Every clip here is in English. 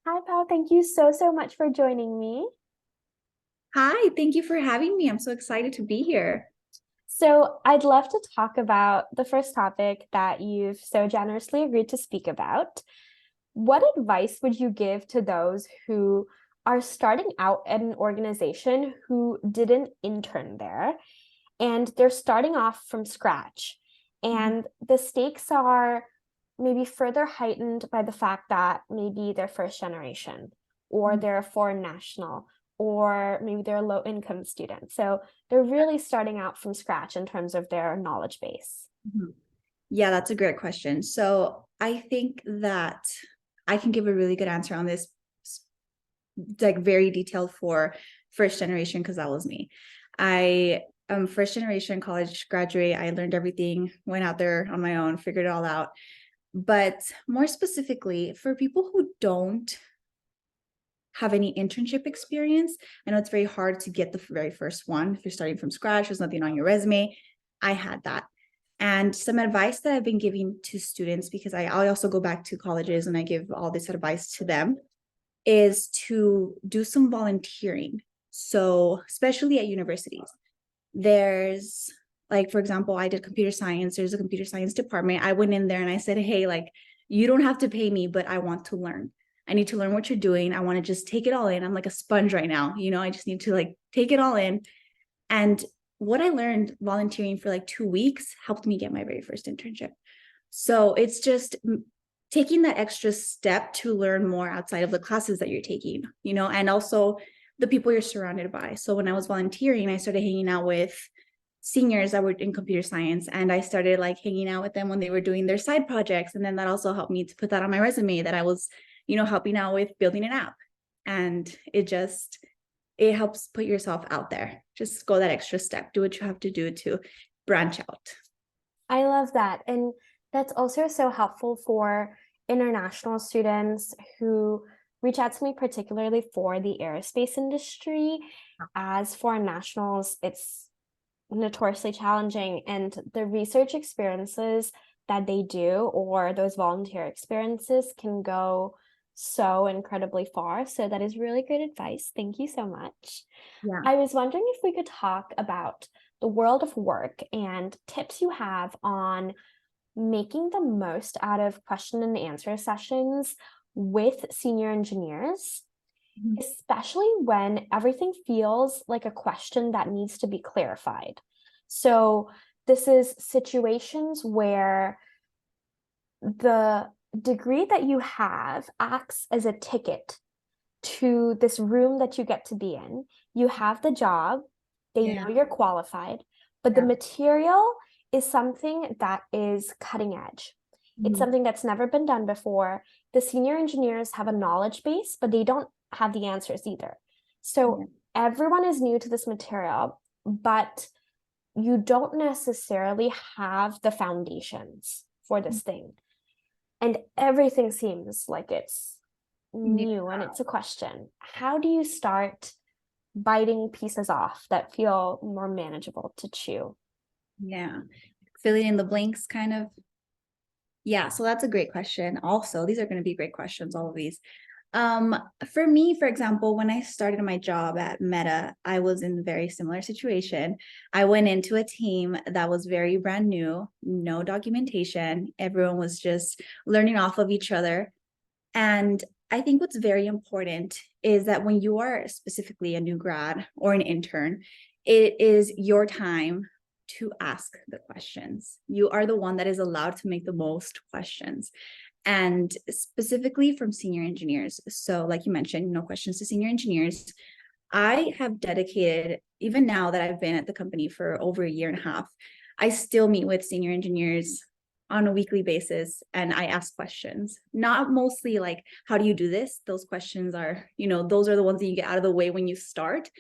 Hi, Pal. Thank you so much for joining me. Hi, thank you for having me. I'm so excited to be here. So, I'd love to talk about the first topic that you've so generously agreed to speak about. What advice would you give to those who are starting out at an organization who didn't intern there and they're starting off from scratch? Mhm. And the stakes are maybe further heightened by the fact that maybe they're first generation or they're a foreign national or maybe they're a low income student. So they're really starting out from scratch in terms of their knowledge base. Mhm. Yeah, that's a great question. So I think that I can give a really good answer on this, like very detailed for first generation, because that was me. I am first generation college graduate. I learned everything, went out there on my own, figured it all out. But more specifically, for people who don't have any internship experience, I know it's very hard to get the very first one. If you're starting from scratch, there's nothing on your resume. I had that. And some advice that I've been giving to students, because I also go back to colleges and I give all this advice to them, is to do some volunteering. So, especially at universities, there's like, for example, I did computer science. There's a computer science department. I went in there and I said, hey, like, you don't have to pay me, but I want to learn. I need to learn what you're doing. I want to just take it all in. I'm like a sponge right now. I just need to like take it all in. And what I learned volunteering for like 2 weeks helped me get my very first internship. So it's just taking that extra step to learn more outside of the classes that you're taking, and also the people you're surrounded by. So when I was volunteering, I started hanging out with seniors that were in computer science, and I started like hanging out with them when they were doing their side projects. And then that also helped me to put that on my resume that I was, helping out with building an app. And it helps put yourself out there. Just go that extra step, do what you have to do to branch out. I love that. And that's also so helpful for international students who reach out to me, particularly for the aerospace industry. As foreign nationals, it's notoriously challenging, and the research experiences that they do or those volunteer experiences can go so incredibly far. So, that is really great advice. Thank you so much. Yeah. I was wondering if we could talk about the world of work and tips you have on making the most out of question and answer sessions with senior engineers, Mhm. especially when everything feels like a question that needs to be clarified. So, this is situations where the degree that you have acts as a ticket to this room that you get to be in. You have the job, they Yeah. know you're qualified, but the Yeah. material is something that is cutting edge. It's Mhm. something that's never been done before. The senior engineers have a knowledge base, but they don't have the answers either. Yeah. So everyone is new to this material, but you don't necessarily have the foundations for this thing. And everything seems like it's Yeah. new and it's a question. How do you start biting pieces off that feel more manageable to chew? Yeah. Filling in the blanks, kind of. Yeah. So that's a great question. Also, these are going to be great questions, all of these. Um, for me, for example, when I started my job at Meta, I was in a very similar situation. I went into a team that was very brand new, no documentation. Everyone was just learning off of each other. And I think what's very important is that when you are specifically a new grad or an intern, it is your time to ask the questions. You are the one that is allowed to make the most questions, and specifically from senior engineers. So, like you mentioned, questions to senior engineers. I have dedicated, even now that I've been at the company for over a year and a half, I still meet with senior engineers on a weekly basis and I ask questions. Not mostly like, how do you do this? Those questions are, those are the ones that you get out of the way when you start,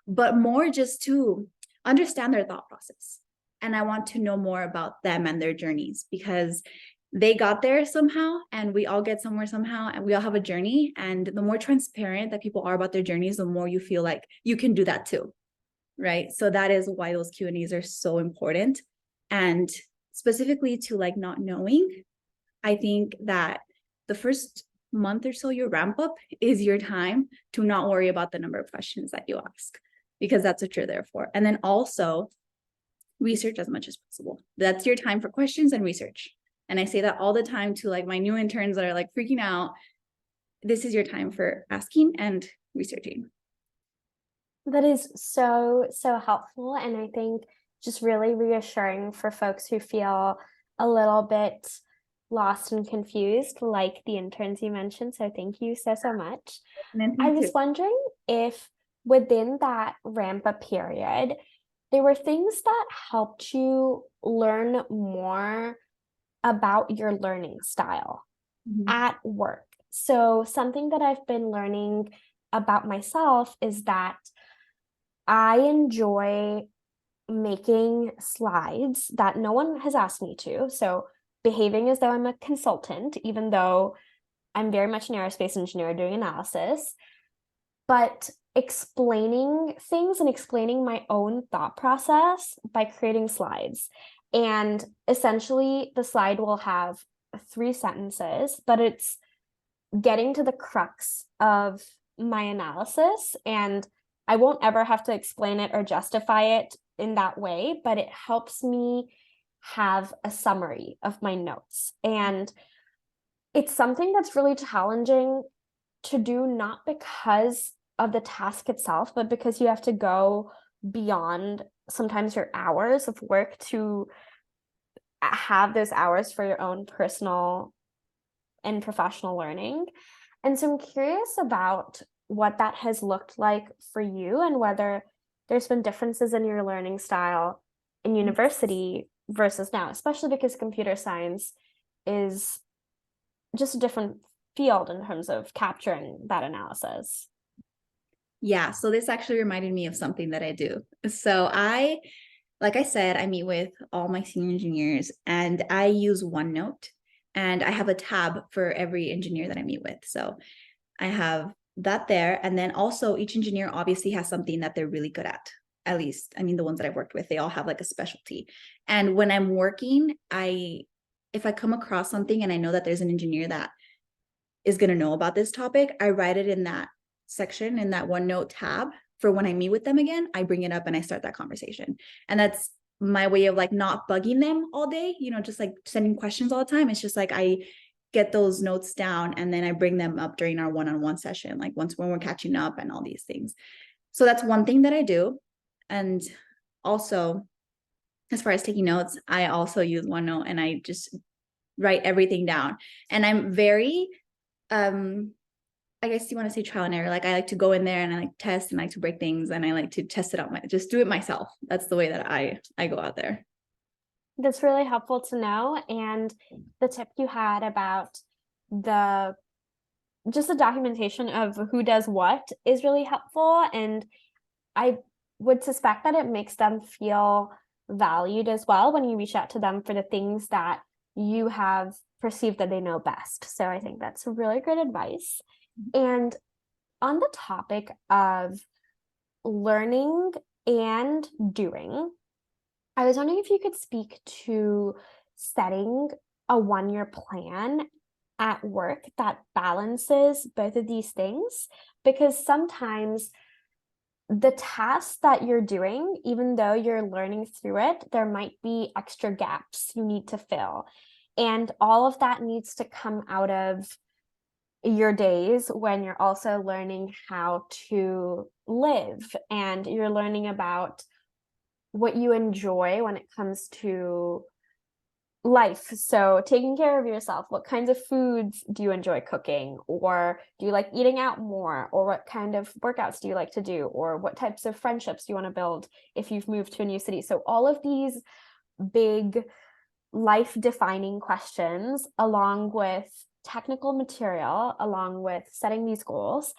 but more just to understand their thought process. And I want to know more about them and their journeys, because they got there somehow and we all get somewhere somehow, and we all have a journey. And the more transparent that people are about their journeys, the more you feel like you can do that too, right? So that is why those Q&As are so important. And specifically to like not knowing, I think that the first month or so, your ramp up is your time to not worry about the number of questions that you ask, because that's what you're there for. And then also research as much as possible. That's your time for questions and research. And I say that all the time to like my new interns that are like freaking out. This is your time for asking and researching. That is so, so helpful. And I think just really reassuring for folks who feel a little bit lost and confused, like the interns you mentioned. So thank you so, so much. And I then was too. wondering if within that ramp up period, there were things that helped you learn more about your learning style Mhm. at work. So, something that I've been learning about myself is that I enjoy making slides that no one has asked me to. So, behaving as though I'm a consultant, even though I'm very much an aerospace engineer doing analysis, but explaining things and explaining my own thought process by creating slides. And essentially, the slide will have 3 sentences, but it's getting to the crux of my analysis. And I won't ever have to explain it or justify it in that way, but it helps me have a summary of my notes. And it's something that's really challenging to do, not because of the task itself, but because you have to go beyond sometimes your hours of work to have those hours for your own personal and professional learning. And so I'm curious about what that has looked like for you and whether there's been differences in your learning style in university versus now, especially because computer science is just a different field in terms of capturing that analysis. Yeah, so this actually reminded me of something that I do. So like I said, I meet with all my senior engineers and I use OneNote, and I have a tab for every engineer that I meet with. So I have that there. And then also each engineer obviously has something that they're really good at least. I mean, the ones that I've worked with, they all have like a specialty. And when I'm working, if I come across something and I know that there's an engineer that is going to know about this topic, I write it in that section, in that OneNote tab, for when I meet with them again, I bring it up and I start that conversation. And that's my way of like not bugging them all day, just like sending questions all the time. It's just like I get those notes down and then I bring them up during our one-on-one session, like once when we're catching up and all these things. So that's one thing that I do. And also, as far as taking notes, I also use OneNote and I just write everything down. And I'm very I guess you want to say trial and error. Like I like to go in there and I like test and I like to break things and I like to test it out, just do it myself. That's the way that I go out there. That's really helpful to know. And the tip you had about the just the documentation of who does what is really helpful. And I would suspect that it makes them feel valued as well when you reach out to them for the things that you have perceived that they know best. So I think that's really great advice. And on the topic of learning and doing, I was wondering if you could speak to setting a 1 year plan at work that balances both of these things, because sometimes the tasks that you're doing, even though you're learning through it, there might be extra gaps you need to fill. And all of that needs to come out of your days when you're also learning how to live and you're learning about what you enjoy when it comes to life. So taking care of yourself, what kinds of foods do you enjoy cooking, or do you like eating out more, or what kind of workouts do you like to do, or what types of friendships do you want to build if you've moved to a new city? So all of these big life defining questions, along with technical material, along with setting these goals.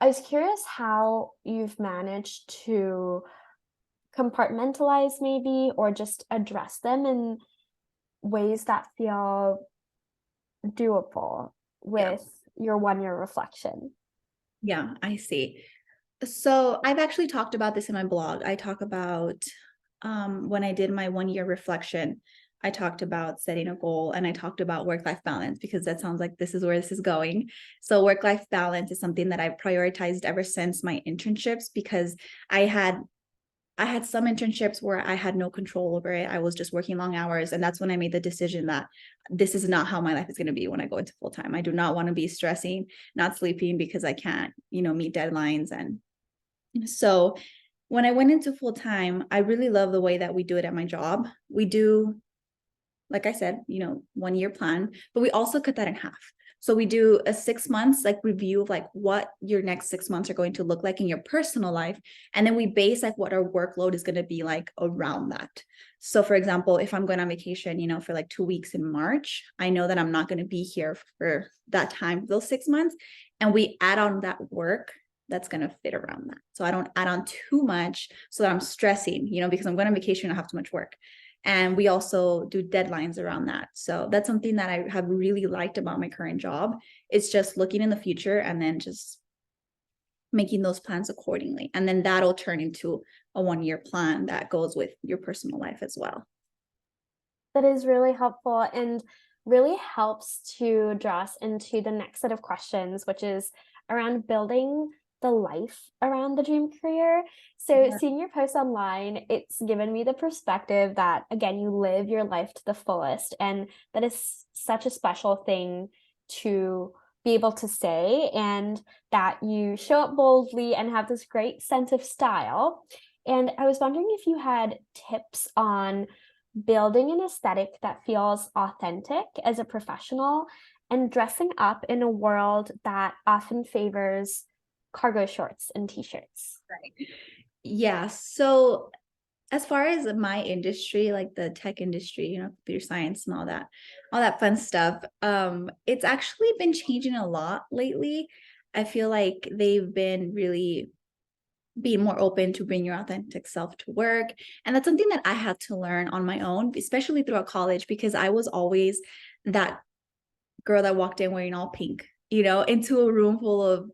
I was curious how you've managed to compartmentalize maybe, or just address them in ways that feel doable Yeah. with your 1 year reflection. Yeah, I see. So I've actually talked about this in my blog. I talk about when I did my 1 year reflection. I talked about setting a goal, and I talked about work-life balance, because that sounds like this is where this is going. So work-life balance is something that I've prioritized ever since my internships, because I had some internships where I had no control over it. I was just working long hours. And that's when I made the decision that this is not how my life is going to be when I go into full time. I do not want to be stressing, not sleeping because I can't, meet deadlines. And so when I went into full time, I really love the way that we do it at my job. We do, like I said, 1 year plan, but we also cut that in half. So we do a 6 months like review of like what your next 6 months are going to look like in your personal life. And then we base like what our workload is going to be like around that. So for example, if I'm going on vacation, for like 2 weeks in March, I know that I'm not going to be here for that time, those 6 months. And we add on that work that's going to fit around that. So I don't add on too much so that I'm stressing, because I'm going on vacation, I have too much work. And we also do deadlines around that. So that's something that I have really liked about my current job. It's just looking in the future and then just making those plans accordingly. And then that'll turn into a 1 year plan that goes with your personal life as well. That is really helpful and really helps to draw us into the next set of questions, which is around building the life around the dream career. So, Yeah. seeing your post online, it's given me the perspective that, again, you live your life to the fullest. And that is such a special thing to be able to say, and that you show up boldly and have this great sense of style. And I was wondering if you had tips on building an aesthetic that feels authentic as a professional and dressing up in a world that often favors cargo shorts and t-shirts. Right. Yeah. So as far as my industry, like the tech industry, computer science and all that fun stuff, it's actually been changing a lot lately. I feel like they've been really being more open to bring your authentic self to work. And that's something that I had to learn on my own, especially throughout college, because I was always that girl that walked in wearing all pink, into a room full of,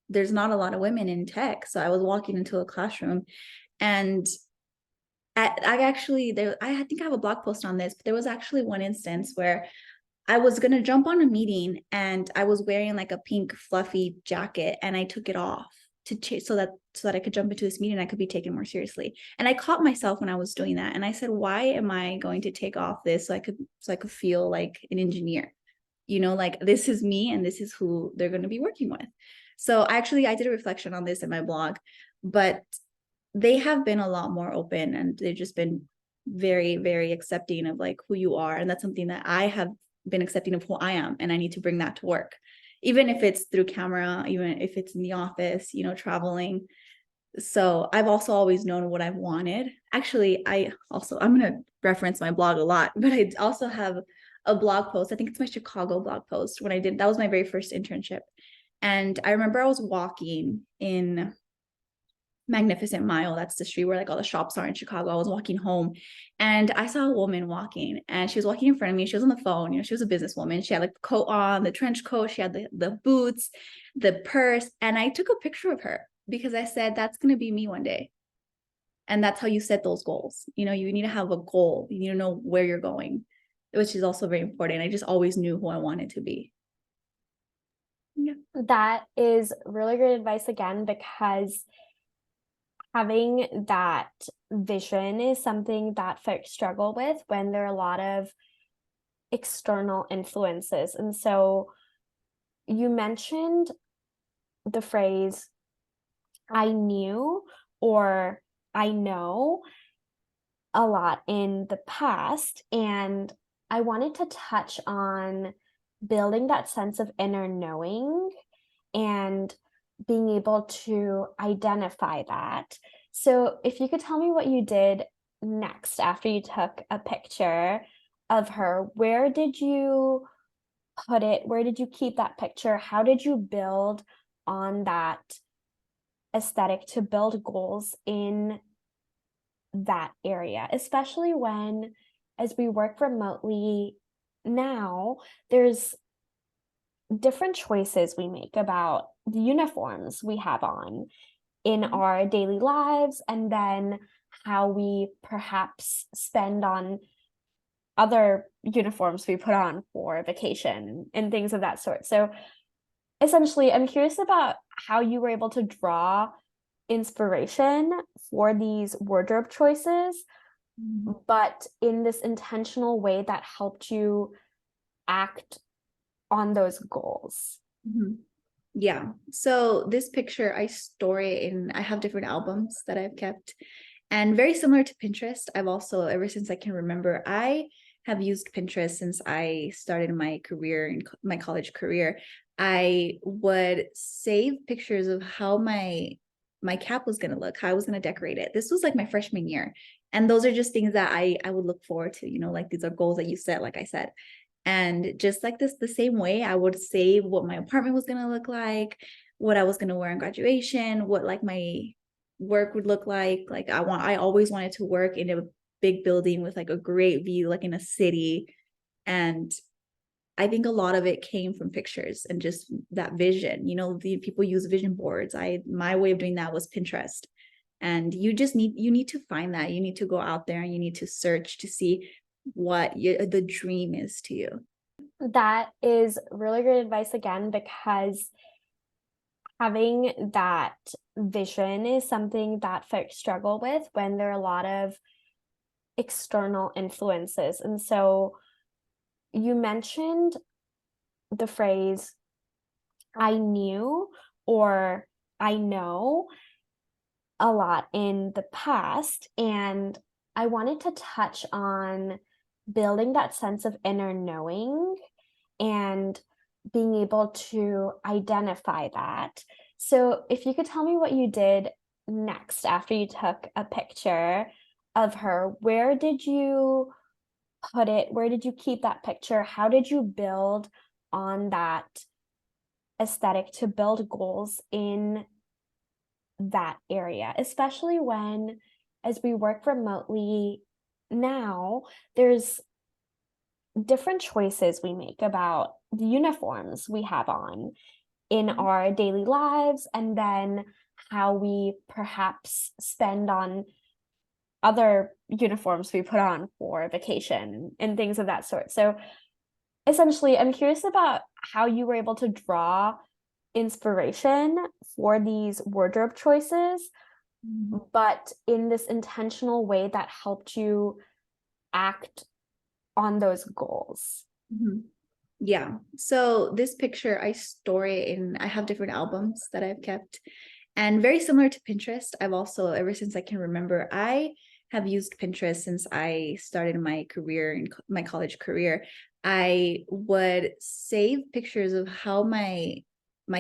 there's not a lot of women in tech. So I was walking into a classroom, and I think I have a blog post on this, but there was actually one instance where I was going to jump on a meeting and I was wearing like a pink fluffy jacket, and I took it off so that I could jump into this meeting and I could be taken more seriously. And I caught myself when I was doing that. And I said, why am I going to take off this so I could feel like an engineer? Like this is me and this is who they're going to be working with. So I did a reflection on this in my blog, but they have been a lot more open, and they've just been very, very accepting of like who you are. And that's something that I have been accepting of who I am, and I need to bring that to work, even if it's through camera, even if it's in the office, traveling. So I've also always known what I've wanted. Actually, I'm going to reference my blog a lot, but I also have a blog post. I think it's my Chicago blog post that was my very first internship. And I remember I was walking in Magnificent Mile. That's the street where like all the shops are in Chicago. I was walking home and I saw a woman walking, and she was walking in front of me. She was on the phone. She was a businesswoman. She had like the coat on, the trench coat. She had the boots, the purse. And I took a picture of her because I said, that's going to be me one day. And that's how you set those goals. You need to have a goal. You need to know where you're going, which is also very important. I just always knew who I wanted to be. Yeah. That is really great advice again, because having that vision is something that folks struggle with when there are a lot of external influences. And so you mentioned the phrase, I knew or I know, a lot in the past. And I wanted to touch on building that sense of inner knowing and being able to identify that. So, if you could tell me what you did next after you took a picture of her, where did you put it? Where did you keep that picture? How did you build on that aesthetic to build goals in that area, especially when, as we work remotely now, there's different choices we make about the uniforms we have on in our daily lives, and then how we perhaps spend on other uniforms we put on for vacation and things of that sort. So essentially, I'm curious about how you were able to draw inspiration for these wardrobe choices, but in this intentional way that helped you act on those goals. Mhm. Yeah. So this picture, I store it in, I have different albums that I've kept. And very similar to Pinterest, I've also, ever since I can remember, I have used Pinterest since I started my career, in my college career. I would save pictures of how my cap was going to look, how I was going to decorate it. This was like my freshman year. And those are just things that I would look forward to, like these are goals that you set, like I said. And just like this, the same way, I would save what my apartment was going to look like, what I was going to wear in graduation, what like my work would look like. Like I always wanted to work in a big building with like a great view, like in a city. And I think a lot of it came from pictures and just that vision. The people use vision boards. My way of doing that was Pinterest. And you need to find that. You need to go out there and you need to search to see what the dream is to you. That is really great advice again, because having that vision is something that folks struggle with when there are a lot of external influences. And so you mentioned the phrase I knew or I know a lot in the past, and I wanted to touch on building that sense of inner knowing and being able to identify that. So, if you could tell me what you did next after you took a picture of her, where did you put it? Where did you keep that picture? How did you build on that aesthetic to build goals in that area, especially when, as we work remotely now, there's different choices we make about the uniforms we have on in our daily lives, and then how we perhaps spend on other uniforms we put on for vacation and things of that sort. So essentially, I'm curious about how you were able to draw inspiration for these wardrobe choices, but in this intentional way that helped you act on those goals. Mhm. Yeah. So this picture, I store it in, I have different albums that I've kept. And very similar to Pinterest, I've also, ever since I can remember, I have used Pinterest since I started my career, in my college career. I would save pictures of how my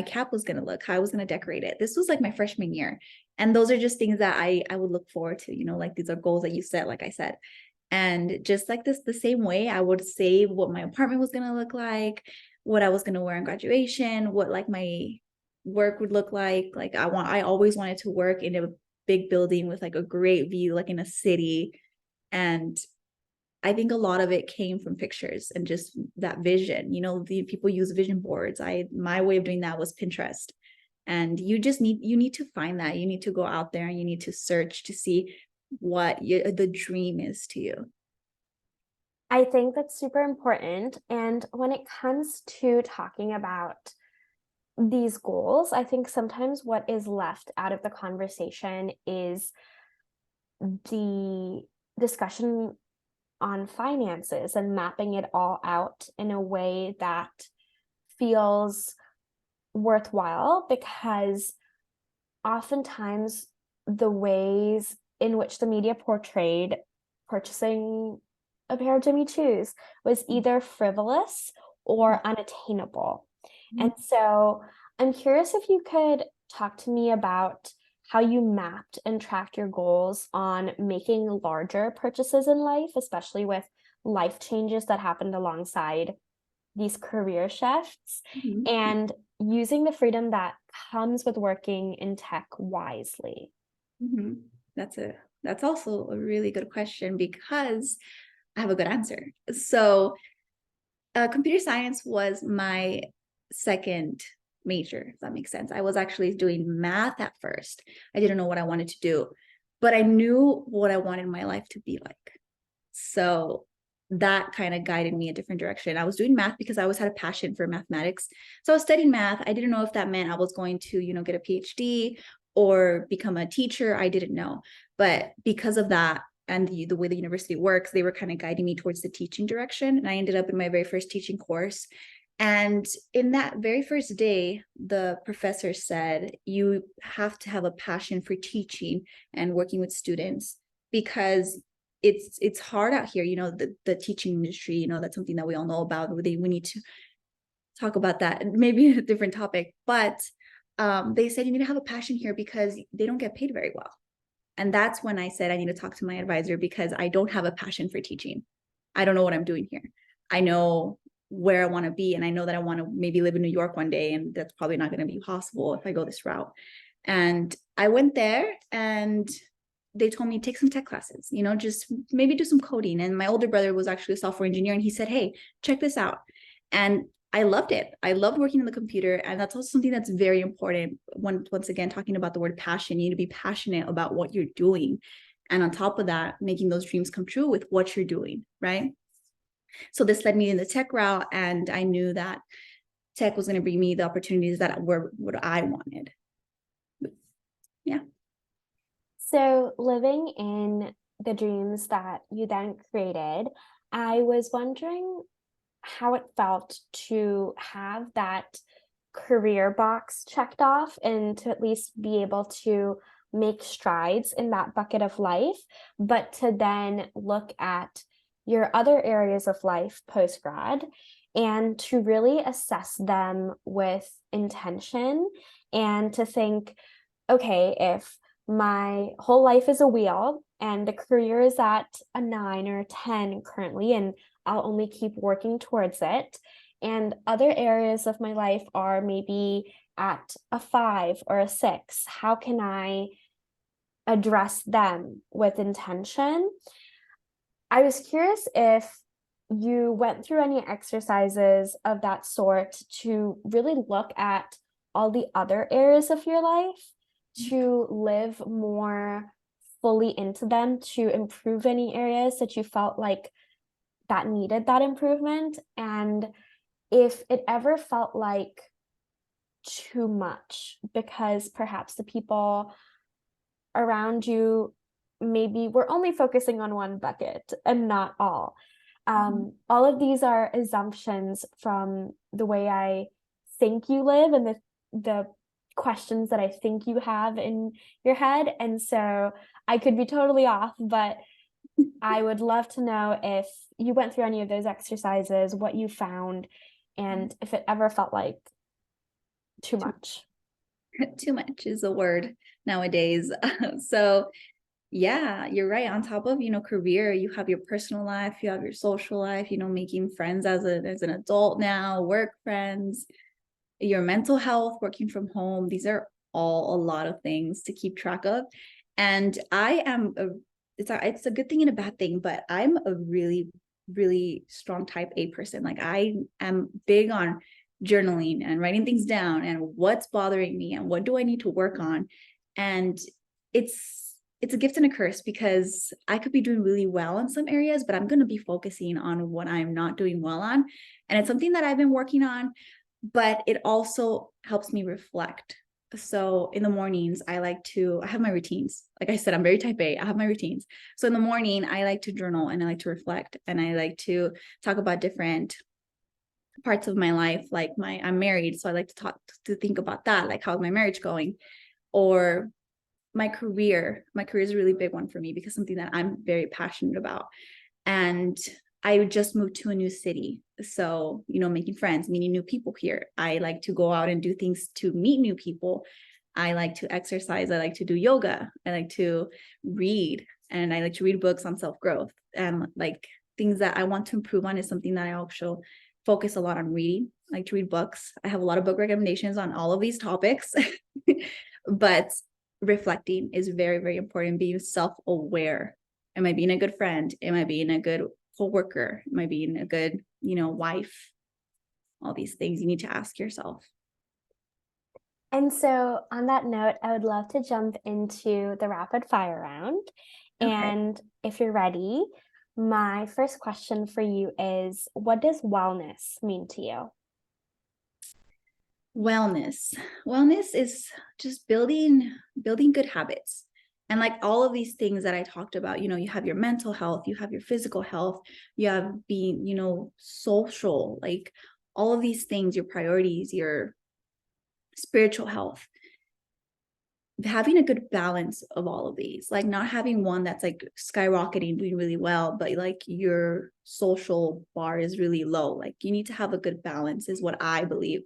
cap was going to look, how I was going to decorate it. This was like my freshman year. And those are just things that I would look forward to, like these are goals that you set, like I said. And just like this, the same way, I would save what my apartment was going to look like, what I was going to wear in graduation, what like my work would look like. Like I always wanted to work in a big building with like a great view, like in a city. And I think a lot of it came from pictures and just that vision. The people use vision boards. My way of doing that was Pinterest. And you need to find that. You need to go out there and you need to search to see what the dream is to you. I think that's super important. And when it comes to talking about these goals, I think sometimes what is left out of the conversation is the discussion on finances and mapping it all out in a way that feels worthwhile, because oftentimes the ways in which the media portrayed purchasing a pair of Jimmy Choos was either frivolous or unattainable. And so I'm curious if you could talk to me about how you mapped and tracked your goals on making larger purchases in life, especially with life changes that happened alongside these career shifts, Mhm. and using the freedom that comes with working in tech wisely. Mhm. That's also a really good question because I have a good answer. So, computer science was my second major, if that makes sense. I was actually doing math at first. I didn't know what I wanted to do, but I knew what I wanted my life to be like. So that kind of guided me a different direction. I was doing math because I always had a passion for mathematics. So I was studying math. I didn't know if that meant I was going to, get a PhD or become a teacher. I didn't know. But because of that and the way the university works, they were kind of guiding me towards the teaching direction. And I ended up in my very first teaching course. And in that very first day, the professor said, you have to have a passion for teaching and working with students because it's hard out here, the teaching industry, that's something that we all know about. We need to talk about that, maybe a different topic, but they said you need to have a passion here because they don't get paid very well. And that's when I said I need to talk to my advisor because I don't have a passion for teaching. I don't know what I'm doing here. I know where I want to be, and I know that I want to maybe live in New York one day, and that's probably not going to be possible if I go this route. And I went there and they told me take some tech classes, just maybe do some coding. And my older brother was actually a software engineer, and he said, hey, check this out. And I loved it. I loved working on the computer. And that's also something that's very important. Once again, talking about the word passion, you need to be passionate about what you're doing. And on top of that, making those dreams come true with what you're doing, right? So this led me in the tech route, and I knew that tech was going to bring me the opportunities that were what I wanted. Yeah. So, living in the dreams that you then created, I was wondering how it felt to have that career box checked off and to at least be able to make strides in that bucket of life, but to then look at your other areas of life post grad and to really assess them with intention and to think, okay, if my whole life is a wheel and the career is at a 9 or a 10 currently, and I'll only keep working towards it. And other areas of my life are maybe at a 5 or a 6. How can I address them with intention? I was curious if you went through any exercises of that sort to really look at all the other areas of your life to live more fully into them, to improve any areas that you felt like that needed that improvement. And if it ever felt like too much because perhaps the people around you maybe were only focusing on one bucket and not all. All of these are assumptions from the way I think you live and the questions that I think you have in your head. And so I could be totally off, but I would love to know if you went through any of those exercises, what you found, and if it ever felt like too much. Too much is a word nowadays. So yeah, you're right. On top of, career, you have your personal life, you have your social life, making friends as an adult now, work friends, your mental health, working from home. These are all a lot of things to keep track of. And I am it's a good thing and a bad thing, but I'm a really, really strong type A person. Like I am big on journaling and writing things down and what's bothering me and what do I need to work on. And it's a gift and a curse because I could be doing really well in some areas, but I'm going to be focusing on what I'm not doing well on. And it's something that I've been working on, but it also helps me reflect. So in the mornings, I have my routines. Like I said, I'm very type A. I have my routines. So in the morning, I like to journal and I like to reflect and I like to talk about different parts of my life. Like I'm married. So I like to think about that. Like how's my marriage going? Or my career is a really big one for me because something that I'm very passionate about. And I just moved to a new city. So, making friends, meeting new people here. I like to go out and do things to meet new people. I like to exercise. I like to do yoga. I like to read, and I like to read books on self-growth. And like things that I want to improve on is something that I also focus a lot on reading. I like to read books. I have a lot of book recommendations on all of these topics, but reflecting is very, very important. Being self-aware. Am I being a good friend? Am I being a good co-worker? Am I being a good, wife? All these things you need to ask yourself. And so, on that note, I would love to jump into the rapid fire round. Okay. And if you're ready, My first question for you is, what does wellness mean to you? Wellness is just building good habits. And like all of these things that I talked about, you have your mental health, you have your physical health, you have being, social, like all of these things, your priorities, your spiritual health, having a good balance of all of these, like not having one that's like skyrocketing, doing really well, but like your social bar is really low. Like you need to have a good balance, is what I believe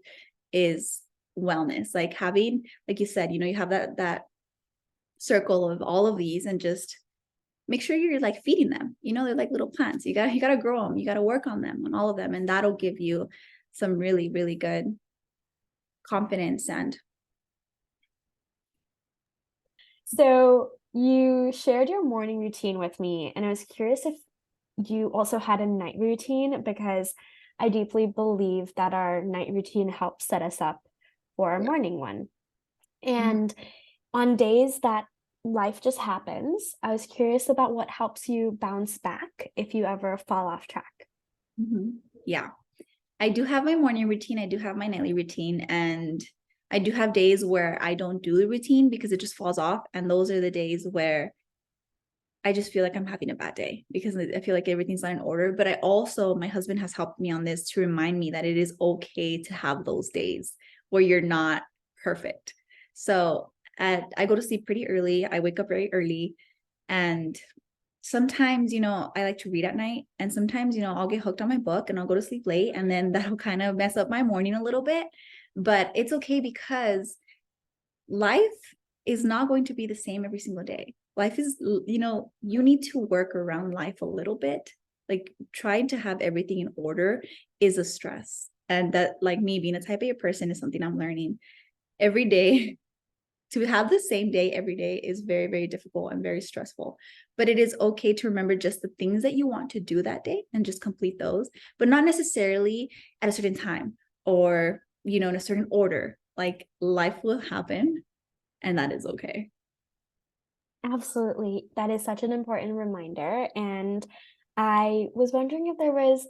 is wellness. Like having, like you said, you have that circle of all of these, and just make sure you're like feeding them. They're like little plants. You gotta grow them. You gotta work on them, on all of them, and that'll give you some really, really good confidence. And So you shared your morning routine with me, and I was curious if you also had a night routine because I deeply believe that our night routine helps set us up for our morning one. And on days that life just happens, I was curious about what helps you bounce back if you ever fall off track. yeah, I do have my morning routine. I do have my nightly routine. And I do have days where I don't do the routine because it just falls off. And those are the days where I just feel like I'm having a bad day because I feel like everything's not in order. But my husband has helped me on this to remind me that it is okay to have those days where you're not perfect. So I go to sleep pretty early. I wake up very early. And sometimes, I like to read at night. And sometimes, I'll get hooked on my book and I'll go to sleep late. And then that'll kind of mess up my morning a little bit. But it's okay because life is not going to be the same every single day. Life is, you need to work around life a little bit. Like trying to have everything in order is a stress. And that, like me being a type A person, is something I'm learning every day. To have the same day every day is very, very difficult and very stressful. But it is okay to remember just the things that you want to do that day and just complete those, but not necessarily at a certain time or, in a certain order. Like life will happen, and that is okay. Absolutely. That is such an important reminder. And I was wondering if there was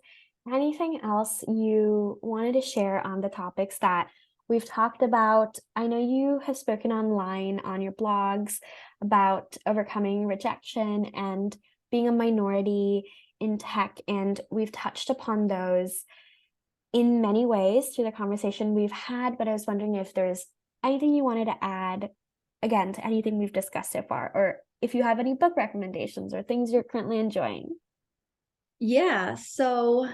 anything else you wanted to share on the topics that we've talked about. I know you have spoken online on your blogs about overcoming rejection and being a minority in tech, and we've touched upon those in many ways through the conversation we've had, but I was wondering if there's anything you wanted to add again to anything we've discussed so far, or if you have any book recommendations or things you're currently enjoying. Yeah. So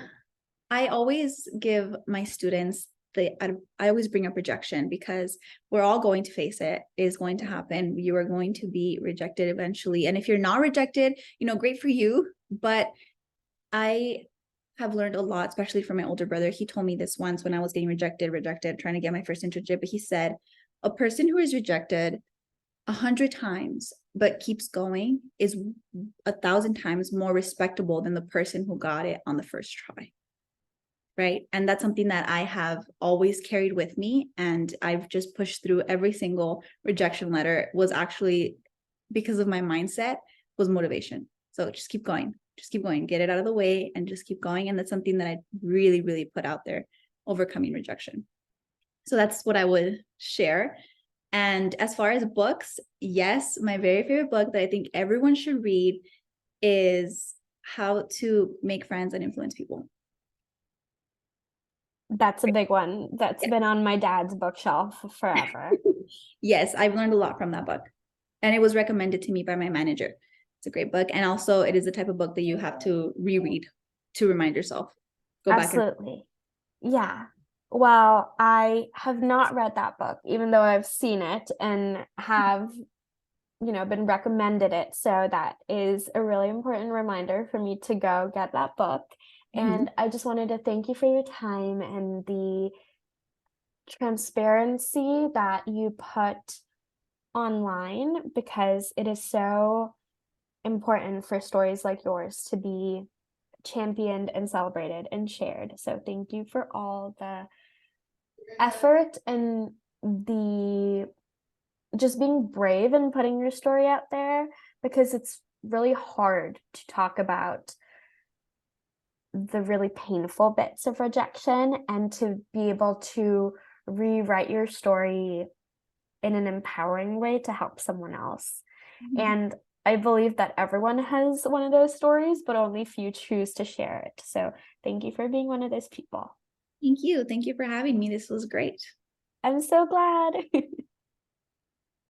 I always give my students I always bring up rejection because we're all going to face it. It is going to happen. You are going to be rejected eventually. And if you're not rejected, great for you. But I have learned a lot, especially from my older brother. He told me this once when I was getting rejected, trying to get my first internship. But he said, a person who is rejected 100 times but keeps going is 1,000 times more respectable than the person who got it on the first try. Right. And that's something that I have always carried with me. And I've just pushed through every single rejection letter. Was actually because of my mindset, was motivation. So just keep going, get it out of the way and just keep going. And that's something that I really, really put out there, overcoming rejection. So that's what I would share. And as far as books, yes, my very favorite book that I think everyone should read is How to Make Friends and Influence People. That's a big one that's been on my dad's bookshelf forever. Yes, I've learned a lot from that book. And it was recommended to me by my manager. It's a great book. And also it is the type of book that you have to reread to remind yourself. Go back and Absolutely. Yeah. Well, I have not read that book, even though I've seen it and have, been recommended it. So that is a really important reminder for me to go get that book. Mhm. And I just wanted to thank you for your time and the transparency that you put online because it is so important for stories like yours to be championed and celebrated and shared. So thank you for all the effort and the just being brave and putting your story out there because it's really hard to talk about the really painful bits of rejection and to be able to rewrite your story in an empowering way to help someone else. And I believe that everyone has one of those stories, but only few choose to share it. So thank you for being one of those people. Thank you. Thank you for having me. This was great. I'm so glad.